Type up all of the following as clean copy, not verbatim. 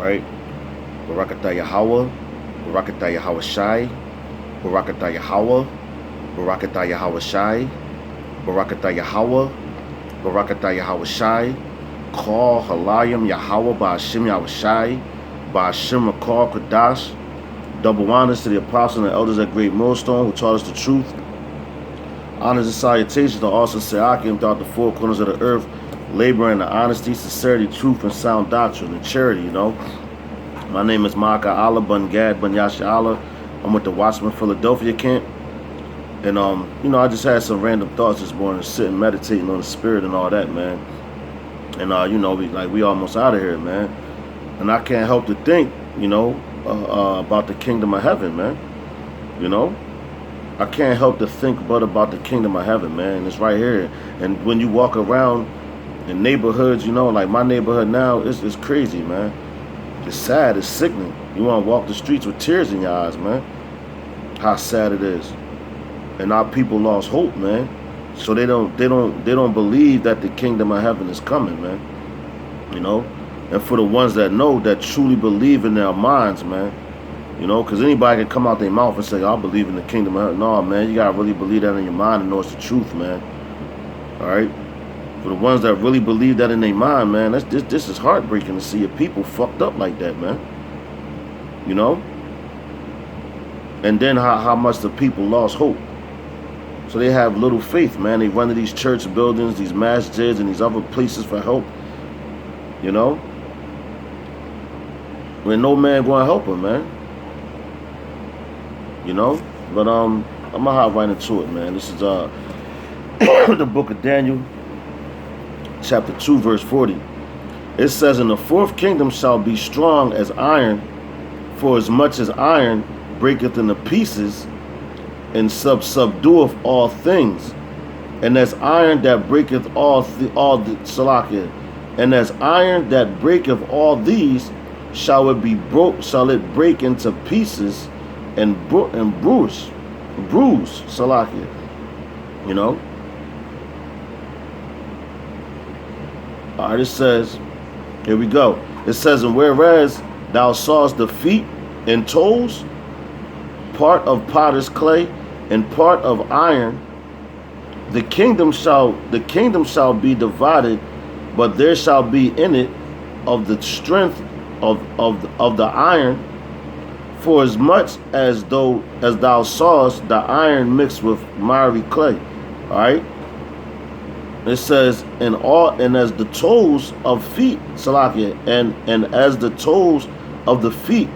right? Barakatah Yahweh, Barakatah Yahweh Shai, Barakatah Yahweh, Barakatah Yahweh Shai, Barakatah Yahweh, Barakatah Yahweh Shai, Call Halayim Yahweh Ba'ashim Yahweh Shai, Ba'ashim Makar Kadash. Double honors to the apostles and elders at Great Millstone who taught us the truth. Honors and salutations to all Serakim throughout the four corners of the earth, laboring in honesty, sincerity, truth, and sound doctrine and charity, you know. My name is Maka Allah Bun Gad Bun Yasha Allah. I'm with the Watchman Philadelphia camp. And you know, I just had some random thoughts this morning, sitting meditating on the spirit and all that, man. And you know, we almost out of here, man. And I can't help to think, you know, about the kingdom of heaven, man. You know? I can't help to think but about the kingdom of heaven, man. It's right here. And when you walk around in neighborhoods, you know, like my neighborhood now, it's crazy, man. It's sad, it's sickening. You want to walk the streets with tears in your eyes, man. How sad it is. And our people lost hope, man. So they don't believe that the kingdom of heaven is coming, man. You know? And for the ones that know, that truly believe in their minds, man. You know, because anybody can come out their mouth and say, I believe in the kingdom of heaven. No, man, you got to really believe that in your mind and know it's the truth, man. All right? For the ones that really believe that in their mind, man, this is heartbreaking to see your people fucked up like that, man. You know? And then how much the people lost hope. So they have little faith, man. They run to these church buildings, these masjids, and these other places for help. You know? When no man going to help them, man. You know? But I'm gonna hop right into it, man. This is the book of Daniel, chapter 2, verse 40. It says, "And the fourth kingdom shall be strong as iron, for as much as iron breaketh into pieces, and subdueth all things. And as iron that breaketh all the Salakia, and as iron that breaketh all these, shall it break into pieces and bruise, Salakia." You know? Alright, it says, here we go. It says, "And whereas thou sawest the feet and toes, part of potter's clay and part of iron, the kingdom shall be divided, but there shall be in it of the strength of the iron, for as much as thou sawest the iron mixed with miry clay." All right. It says, and as the toes of feet, Salakia, and as the toes of the feet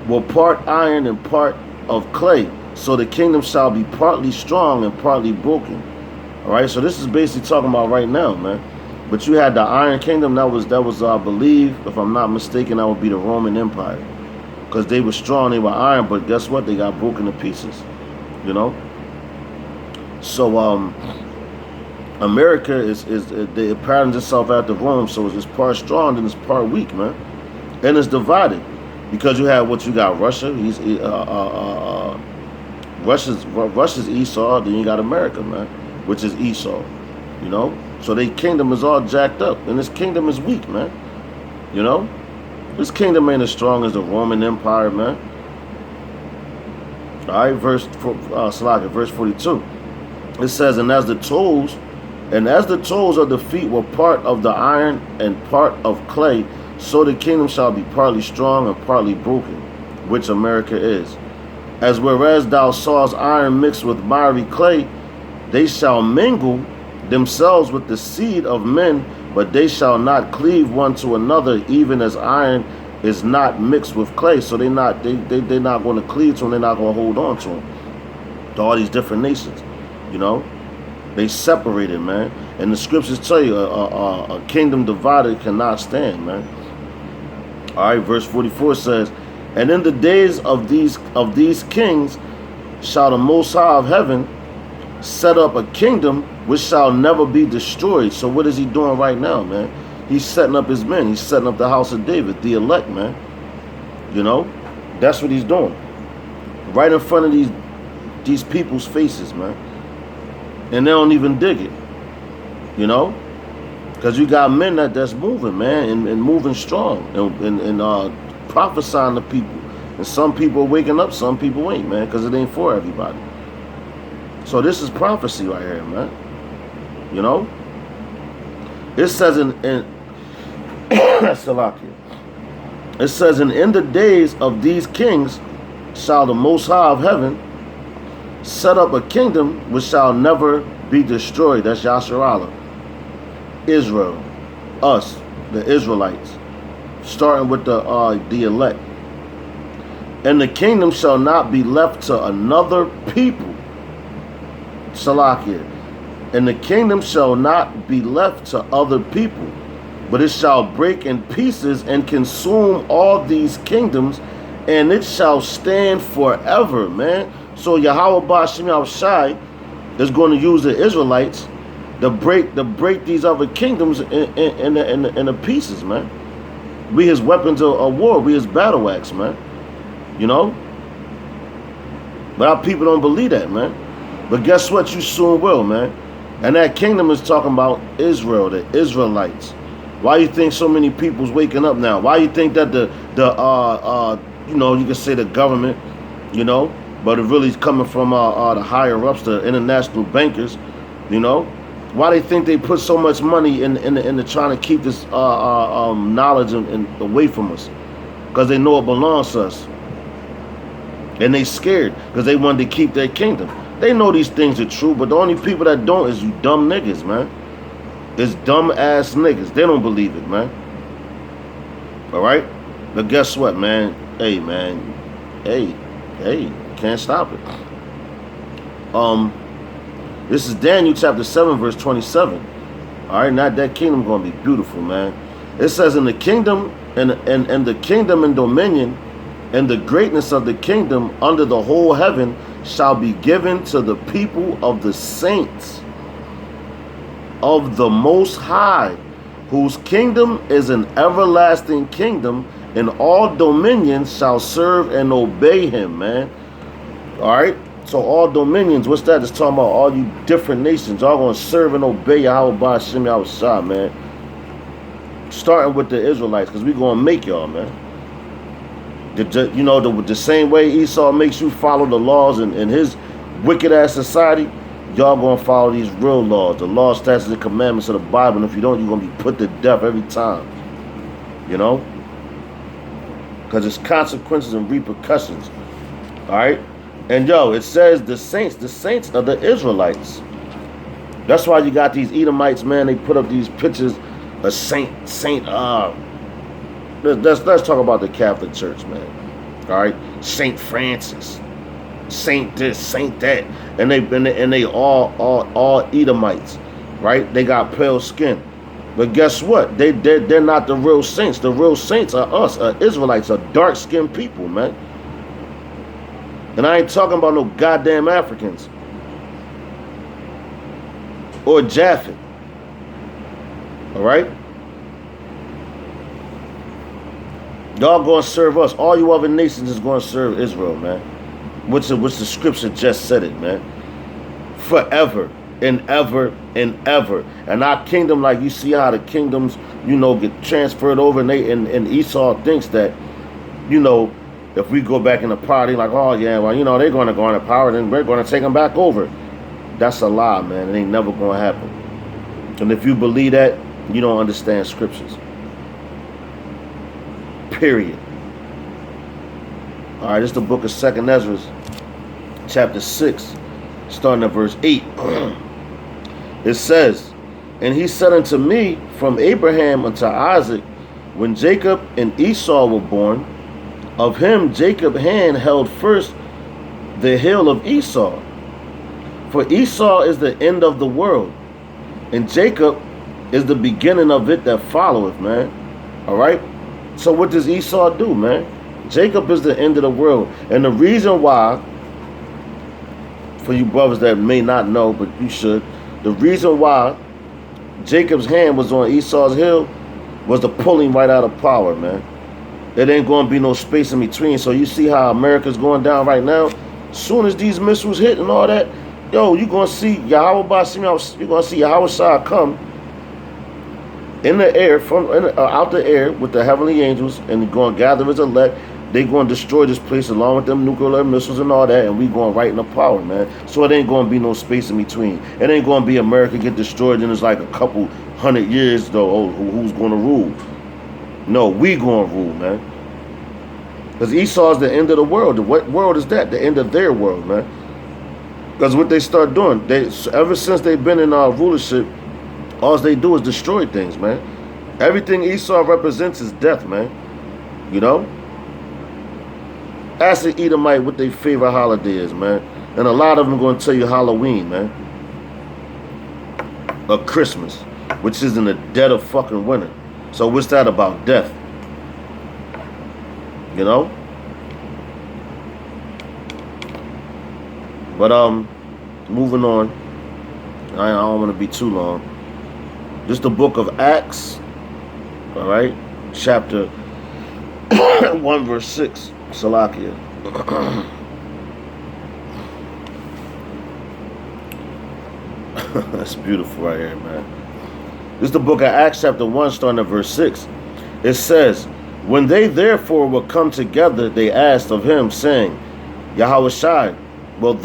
were part iron and part of clay, so the kingdom shall be partly strong and partly broken. All right. So this is basically talking about right now, man. But you had the Iron Kingdom. That was I believe, if I'm not mistaken, that would be the Roman Empire, because they were strong, they were iron. But guess what? They got broken to pieces. You know. So America is they patterns itself after Rome. So it's part strong and it's part weak, man, and it's divided because you have what you got Russia. Russia's Esau. Then you got America, man, which is Esau. You know. So their kingdom is all jacked up, and this kingdom is weak, man. You know, this kingdom ain't as strong as the Roman Empire, man. All right, verse 42. It says, "And as the toes of the feet were part of the iron and part of clay, so the kingdom shall be partly strong and partly broken, which America is. As whereas thou sawest iron mixed with miry clay, they shall mingle themselves with the seed of men, but they shall not cleave one to another, even as iron is not mixed with clay." So they're not going to cleave to them. They're not going to hold on to them. To all these different nations, you know, they separated, man. And the scriptures tell you a kingdom divided cannot stand, man. All right, verse 44 says, "And in the days of these kings shall the Most High of heaven set up a kingdom which shall never be destroyed." So what is he doing right now, man? He's setting up his men. He's setting up the house of David, the elect, man. You know, that's what he's doing, right in front of these people's faces, man. And they don't even dig it. You know, Because you got men that's moving, man, and moving strong and prophesying to people. And some people are waking up, some people ain't, man, because it ain't for everybody. So this is prophecy right here, man. You know? It says in Salakia. It says, in the days of these kings shall the Most High of heaven set up a kingdom which shall never be destroyed. That's Yasharallah. Israel, us, the Israelites, starting with the elect. And the kingdom shall not be left to another people. Salakia. And the kingdom shall not be left to other people, but it shall break in pieces and consume all these kingdoms, and it shall stand forever, man. So Yahweh Ba'Shem Yahushai is going to use the Israelites to break these other kingdoms in the pieces, man. We his weapons of war. We his battle axe, man. You know? But our people don't believe that, man. But guess what? You soon will, man. And that kingdom is talking about Israel, the Israelites. Why you think so many people's waking up now? Why you think that the you know, you can say the government, you know, but it really is coming from the higher ups, the international bankers, you know? Why they think they put so much money in the trying to keep this knowledge away from us? Because they know it belongs to us. And they scared because they wanted to keep their kingdom. They know these things are true, but the only people that don't is you dumb niggas, man. It's dumb ass niggas. They don't believe it, man. Alright? But guess what, man? Hey, man. Hey, can't stop it. This is Daniel chapter 7, verse 27. Alright, now that kingdom gonna be beautiful, man. It says, in the kingdom and the kingdom and dominion and the greatness of the kingdom under the whole heaven shall be given to the people of the saints of the Most High, whose kingdom is an everlasting kingdom, and all dominions shall serve and obey him, man. Alright? So all dominions, what's that? It's talking about all you different nations, all going to serve and obey Yahweh Ba'Shem Yahushua, man. Starting with the Israelites, because we going to make y'all, man. You know, the same way Esau makes you follow the laws in his wicked-ass society, y'all going to follow these real laws, the laws, statutes, and commandments of the Bible. And if you don't, you're going to be put to death every time. You know? Because it's consequences and repercussions. All right? And, yo, it says the saints are the Israelites. That's why you got these Edomites, man. They put up these pictures of let's talk about the Catholic Church, man. All right? Saint Francis. Saint this, saint that. And they all Edomites, right? They got pale skin. But guess what? They're not the real saints. The real saints are us, Israelites, are dark-skinned people, man. And I ain't talking about no goddamn Africans. Or Japhet. Alright? Y'all gonna serve us. All you other nations is gonna serve Israel, man. Which the scripture just said it, man. Forever and ever and ever. And our kingdom, like you see how the kingdoms, you know, get transferred over, and Esau thinks that, you know, if we go back in the power, they're like, oh yeah, well, you know, they're gonna go into power, then we're gonna take them back over. That's a lie, man. It ain't never gonna happen. And if you believe that, you don't understand scriptures. Period. All right, this is the book of 2nd Ezra, chapter 6, starting at verse 8. It says, and he said unto me, from Abraham unto Isaac, when Jacob and Esau were born, of him Jacob's hand held first the heel of Esau. For Esau is the end of the world, and Jacob is the beginning of it that followeth, man. All right? So what does Esau do, man? Jacob is the end of the world. And the reason why, for you brothers that may not know, but you should, the reason why Jacob's hand was on Esau's heel was to pull him right out of power, man. It ain't going to be no space in between. So you see how America's going down right now? As soon as these missiles hit and all that, yo, you're going to see Yahweh Ba'Shem, you're going to see Yahweh Shah come in the air, out the air with the heavenly angels, and going to gather his elect. They going to destroy this place along with them nuclear missiles and all that, and we going right in the power, man. So it ain't going to be no space in between. It ain't going to be America get destroyed and it's like a couple 100 years though. Oh, who's going to rule? No, we going to rule, man. Because Esau's the end of the world. What world is that? The end of their world, man. Because what they start doing, ever since they've been in our rulership, all they do is destroy things, man. Everything Esau represents is death, man. You know? Ask the Edomite what their favorite holiday is, man. And a lot of them are going to tell you Halloween, man. Or Christmas, which is in the dead of fucking winter. So what's that about? Death. You know? But moving on. I don't want to be too long. This is the book of Acts. Alright? Chapter 1 verse 6. Salakia. That's beautiful right here, man. This is the book of Acts chapter 1 starting at verse 6. It says, when they therefore were come together, they asked of him, saying, Yahushua, wilt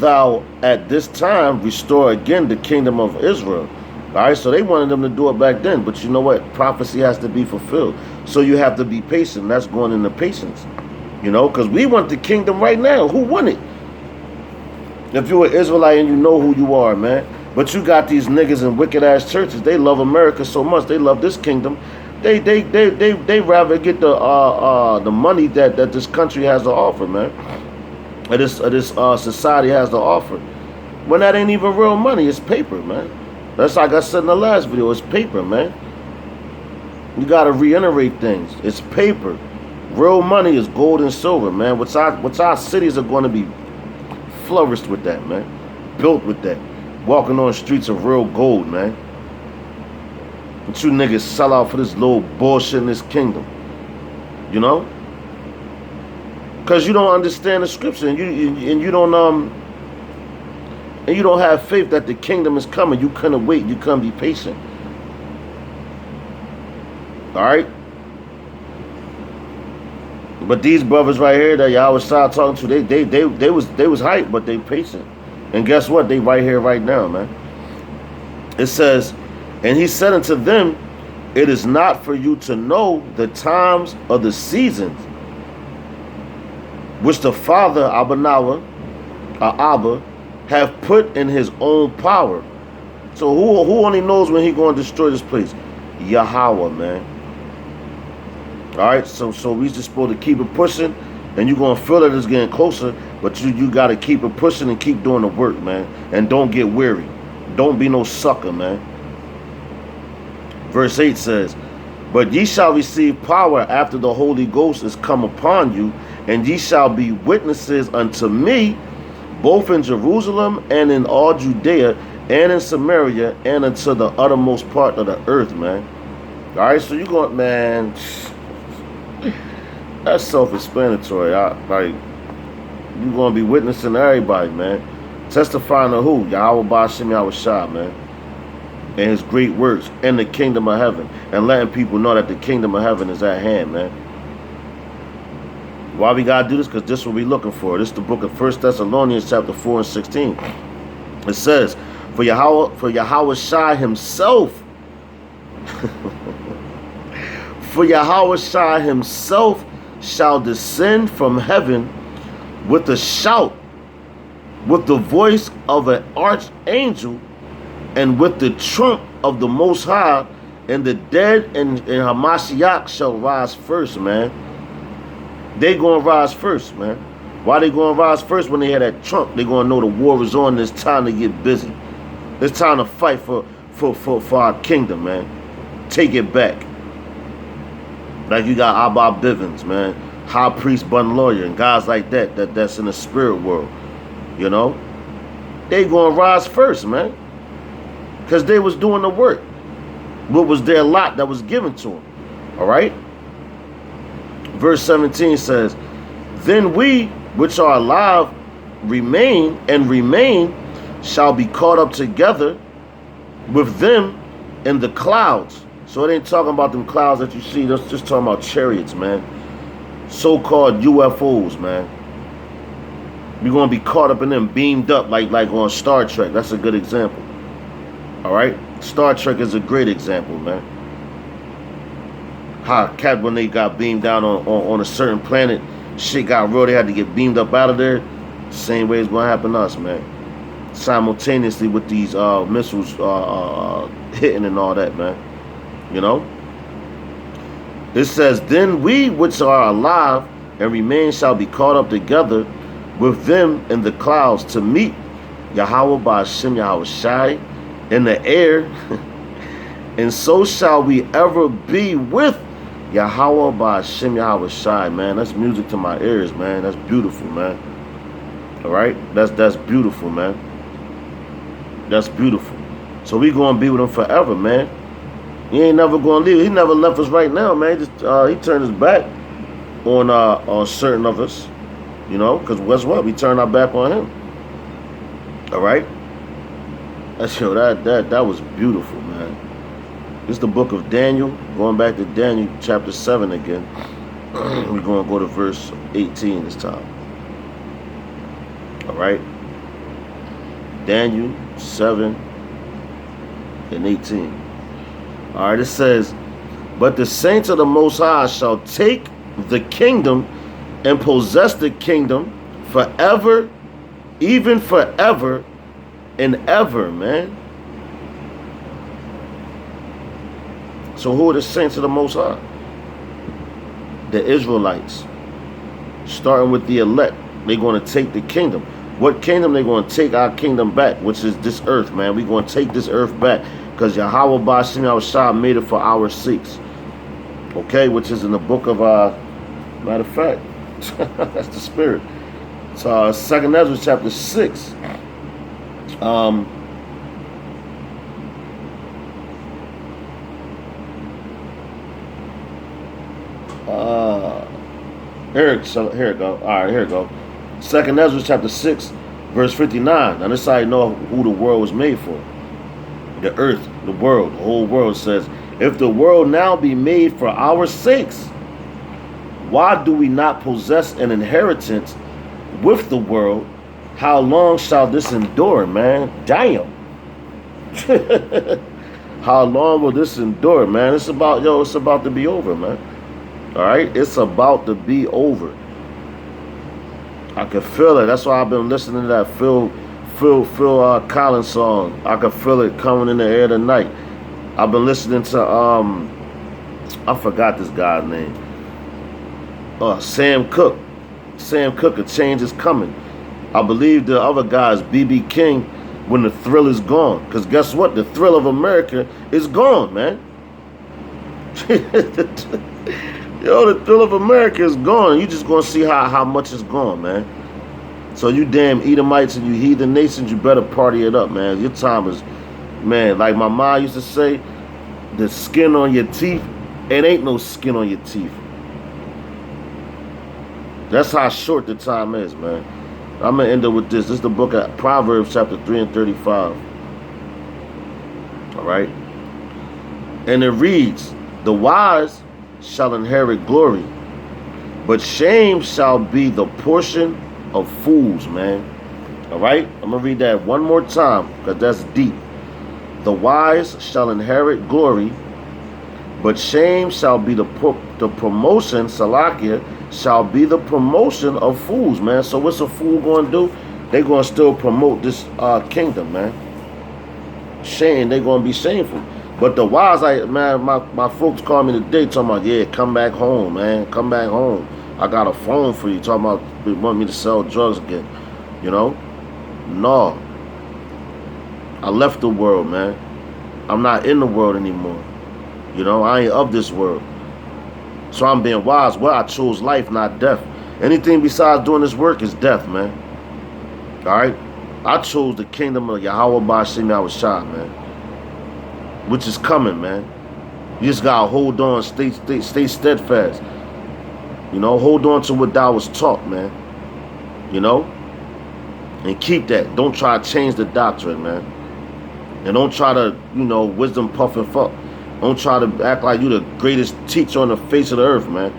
thou at this time restore again the kingdom of Israel? All right, so they wanted them to do it back then, but you know what? Prophecy has to be fulfilled. So you have to be patient. That's going into patience, you know, because we want the kingdom right now. Who want it? If you're an Israelite and you know who you are, man. But you got these niggas in wicked ass churches. They love America so much. They love this kingdom. They rather get the money that this country has to offer, man. Or this society has to offer. When that ain't even real money, it's paper, man. That's like I said in the last video, it's paper, man. You gotta reiterate things. It's paper. Real money is gold and silver, man. What's our cities are gonna be flourished with that, man. Built with that. Walking on streets of real gold, man. But you niggas sell out for this little bullshit in this kingdom. You know? Cause you don't understand the scripture and you don't have faith that the kingdom is coming. You couldn't wait. You couldn't be patient. All right. But these brothers right here that y'all was talking to, they was hyped, but they patient. And guess what? They right here, right now, man. It says, and he said unto them, it is not for you to know the times or the seasons which the Father Abba have put in his own power. So who only knows when he going to destroy this place? Yahweh, man. All right, so we just supposed to keep it pushing, and you're going to feel that it's getting closer, but you got to keep it pushing and keep doing the work, man. And don't get weary. Don't be no sucker, man. Verse 8 says, but ye shall receive power after the Holy Ghost is come upon you, and ye shall be witnesses unto me, both in Jerusalem and in all Judea and in Samaria and unto the uttermost part of the earth, man. All right, so you're going, man, that's self-explanatory. Like, you're going to be witnessing to everybody, man. Testifying to who? Yahweh Ba'ashem Yahushua, man. And his great works in the kingdom of heaven. And letting people know that the kingdom of heaven is at hand, man. Why we got to do this? Because this is what we're looking for. This is the book of 1 Thessalonians chapter 4 and 16. It says, for Yahushua himself, for Yahushua himself shall descend from heaven with a shout, with the voice of an archangel, and with the trump of the Most High, and the dead and Hamashiach shall rise first, man. They gonna rise first, man. Why they gonna rise first? When they hear that trump, they gonna know the war is on. It's time to get busy. It's time to fight for our kingdom, man. Take it back. Like you got Abba Bivens, man, High Priest Bun Lawyer, and guys like that's in the spirit world. You know, they gonna rise first, man, because they was doing the work. What was their lot that was given to them? All right. Verse 17 says, then we which are alive remain shall be caught up together with them in the clouds. So it ain't talking about them clouds that you see. That's just talking about chariots, man. So-called UFOs, man. We're gonna be caught up in them, beamed up like on Star Trek. That's a good example. All right, Star Trek is a great example, man. How when they got beamed down on a certain planet, shit got real. They had to get beamed up out of there. Same way it's gonna happen to us, man. Simultaneously with these missiles hitting and all that, man. You know. It says, "Then we which are alive and remain shall be caught up together with them in the clouds to meet Yahweh by Hashem Yahweh Shai in the air, and so shall we ever be with Yahweh by Hashem Yahweh Shai." Man, that's music to my ears, man. That's beautiful, man. All right, that's beautiful, man. That's beautiful. So we gonna be with him forever, man. He ain't never gonna leave. He never left us right now, man. Just he turned his back on certain of us, you know, because guess what? We turned our back on him. All right. That was beautiful, man. This is the book of Daniel. Going back to Daniel chapter 7 again. We're gonna go to verse 18 this time. All right. Daniel 7 and 18. All right, it says, "But the saints of the Most High shall take the kingdom and possess the kingdom forever, even forever and ever," man. So who are the saints of the Most High? The Israelites. Starting with the elect. They're going to take the kingdom. What kingdom? They're going to take our kingdom back, which is this earth, man. We're going to take this earth back. Because Yahweh Ba'ashem Yahushua made it for our sakes. Okay, which is in the book of, matter of fact, that's the spirit. It's 2nd Ezra chapter 6. Here it go. All right, here it go. 2nd Ezra chapter 6, verse 59. Now this is how you know who the world was made for. The earth, the world, the whole world says, "If the world now be made for our sakes, why do we not possess an inheritance with the world? How long shall this endure, man?" Damn. How long will this endure, man? It's about to be over, man. All right, it's about to be over. I can feel it. That's why I've been listening to that Phil Collins song. I can feel it coming in the air tonight. I've been listening to I forgot this guy's name. Sam Cooke. Sam Cooke, "A Change Is Coming." I believe the other guy is B.B. King, "When the Thrill Is Gone." Because guess what? The thrill of America is gone, man. The thrill of America is gone. You just gonna see how much is gone, man. So you damn Edomites and you heathen nations, you better party it up, man. Your time is, man, like my mom used to say, the skin on your teeth, it ain't no skin on your teeth. That's how short the time is, man. I'm going to end up with this. This is the book of Proverbs chapter 3 and 35. All right. And it reads, "The wise shall inherit glory, but shame shall be the portion of fools," man. All right, I'm gonna read that one more time because that's deep. "The wise shall inherit glory, but shame shall be the promotion," Salakia, "shall be the promotion of fools," man. So what's a fool going to do? They're going to still promote this kingdom, man. Shame, they're going to be shameful. But the wise, my folks call me today talking about, "Yeah, come back home, man. Come back home. I got a phone for you." Talking about they want me to sell drugs again. You know? No. I left the world, man. I'm not in the world anymore. You know, I ain't of this world. So I'm being wise. Well, I chose life, not death. Anything besides doing this work is death, man. All right? I chose the kingdom of Yahweh Ba'ashem Yahushua, man. Which is coming, man. You just gotta hold on, stay steadfast. You know, hold on to what thou was taught, man. You know? And keep that. Don't try to change the doctrine, man. And don't try to, wisdom puff and fuck. Don't try to act like you the greatest teacher on the face of the earth, man.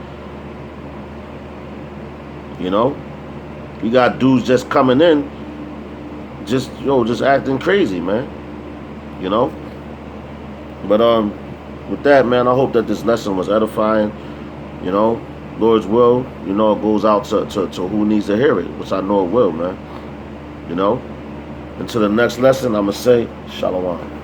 You know? You got dudes just coming in, just acting crazy, man. You know? But with that, man, I hope that this lesson was edifying. You know, Lord's will, it goes out to who needs to hear it, which I know it will, man. You know? Until the next lesson, I'ma say, Shalom.